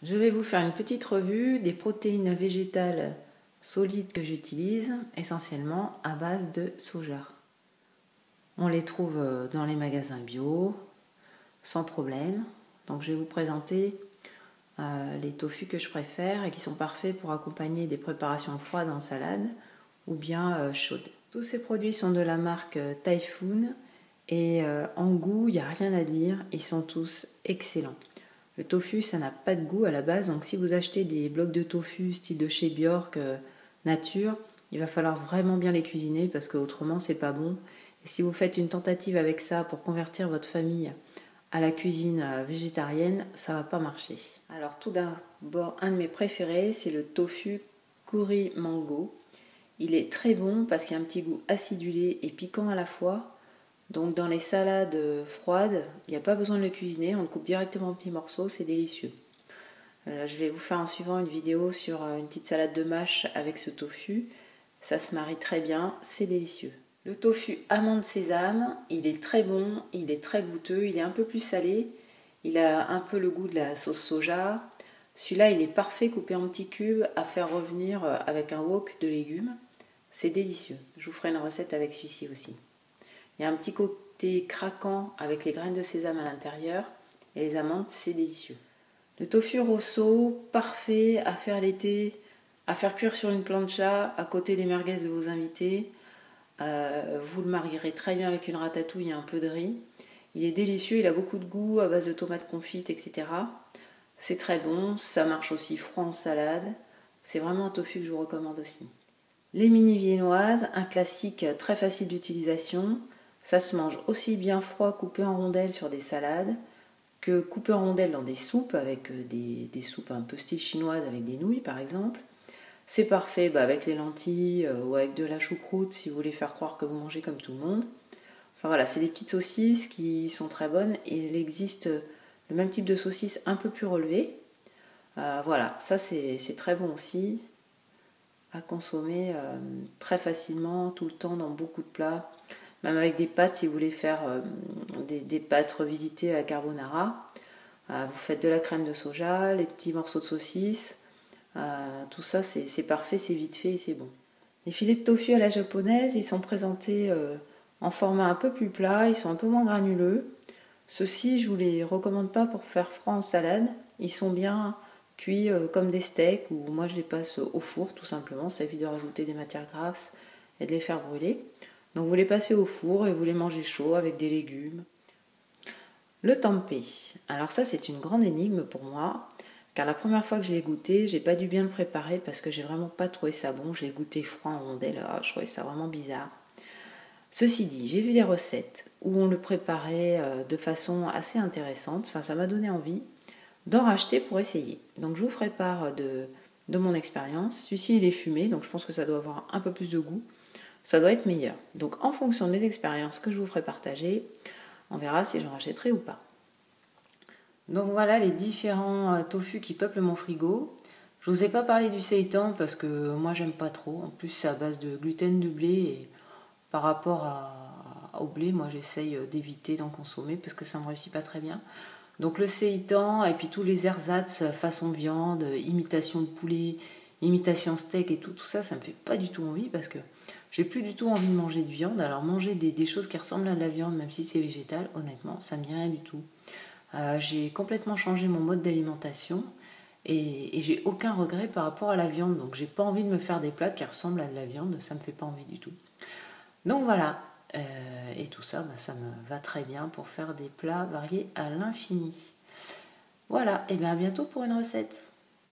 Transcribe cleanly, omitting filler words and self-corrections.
Je vais vous faire une petite revue des protéines végétales solides que j'utilise, essentiellement à base de soja. On les trouve dans les magasins bio, sans problème. Donc je vais vous présenter les tofu que je préfère et qui sont parfaits pour accompagner des préparations froides en salade ou bien chaudes. Tous ces produits sont de la marque Typhoon et en goût, il n'y a rien à dire, ils sont tous excellents. Le tofu, ça n'a pas de goût à la base, donc si vous achetez des blocs de tofu style de chez Bjork nature, il va falloir vraiment bien les cuisiner parce que autrement c'est pas bon. Et si vous faites une tentative avec ça pour convertir votre famille à la cuisine végétarienne, ça va pas marcher. Alors tout d'abord, un de mes préférés, c'est le tofu curry mango. Il est très bon parce qu'il y a un petit goût acidulé et piquant à la fois. Donc dans les salades froides, il n'y a pas besoin de le cuisiner, on le coupe directement en petits morceaux, c'est délicieux. Je vais vous faire en suivant une vidéo sur une petite salade de mâche avec ce tofu. Ça se marie très bien, c'est délicieux. Le tofu amande sésame, il est très bon, il est très goûteux, il est un peu plus salé. Il a un peu le goût de la sauce soja. Celui-là, il est parfait coupé en petits cubes à faire revenir avec un wok de légumes. C'est délicieux. Je vous ferai une recette avec celui-ci aussi. Il y a un petit côté craquant avec les graines de sésame à l'intérieur et les amandes, c'est délicieux. Le tofu rosso, parfait à faire l'été, à faire cuire sur une plancha à côté des merguez de vos invités. Vous le marierez très bien avec une ratatouille et un peu de riz. Il est délicieux, il a beaucoup de goût à base de tomates confites, etc. C'est très bon, ça marche aussi froid en salade. C'est vraiment un tofu que je vous recommande aussi. Les mini viennoises, un classique très facile d'utilisation. Ça se mange aussi bien froid coupé en rondelles sur des salades que coupé en rondelles dans des soupes avec des soupes un peu style chinoise avec des nouilles par exemple. C'est parfait avec les lentilles ou avec de la choucroute si vous voulez faire croire que vous mangez comme tout le monde. Enfin voilà, c'est des petites saucisses qui sont très bonnes et il existe le même type de saucisse un peu plus relevé. Voilà, ça c'est très bon aussi à consommer très facilement, tout le temps dans beaucoup de plats. Même avec des pâtes, si vous voulez faire des pâtes revisitées à la carbonara, vous faites de la crème de soja, les petits morceaux de saucisse, tout ça c'est parfait, c'est vite fait et c'est bon. Les filets de tofu à la japonaise, ils sont présentés en format un peu plus plat, ils sont un peu moins granuleux. Ceux-ci, je ne vous les recommande pas pour faire froid en salade, ils sont bien cuits comme des steaks ou moi je les passe au four tout simplement, ça évite de rajouter des matières grasses et de les faire brûler. Donc vous les passez au four et vous les mangez chauds avec des légumes. Le tempeh. Alors ça c'est une grande énigme pour moi, car la première fois que je l'ai goûté, j'ai pas dû bien le préparer parce que j'ai vraiment pas trouvé ça bon. Je l'ai goûté froid en rondelles, je trouvais ça vraiment bizarre. Ceci dit, j'ai vu des recettes où on le préparait de façon assez intéressante, enfin ça m'a donné envie d'en racheter pour essayer. Donc je vous ferai part de mon expérience. Celui-ci il est fumé, donc je pense que ça doit avoir un peu plus de goût. Ça doit être meilleur. Donc en fonction de mes expériences que je vous ferai partager, on verra si j'en rachèterai ou pas. Donc voilà les différents tofu qui peuplent mon frigo. Je vous ai pas parlé du seitan parce que moi j'aime pas trop. En plus c'est à base de gluten de blé et par rapport au blé, moi j'essaye d'éviter d'en consommer parce que ça me réussit pas très bien. Donc le seitan et puis tous les ersatz façon viande, imitation de poulet, imitation steak et tout ça, ça me fait pas du tout envie parce que j'ai plus du tout envie de manger de viande. Alors manger des choses qui ressemblent à de la viande, même si c'est végétal, honnêtement, ça me dit rien du tout. J'ai complètement changé mon mode d'alimentation et j'ai aucun regret par rapport à la viande. Donc j'ai pas envie de me faire des plats qui ressemblent à de la viande, ça me fait pas envie du tout. Donc voilà, et tout ça, ça me va très bien pour faire des plats variés à l'infini. Voilà, et bien à bientôt pour une recette.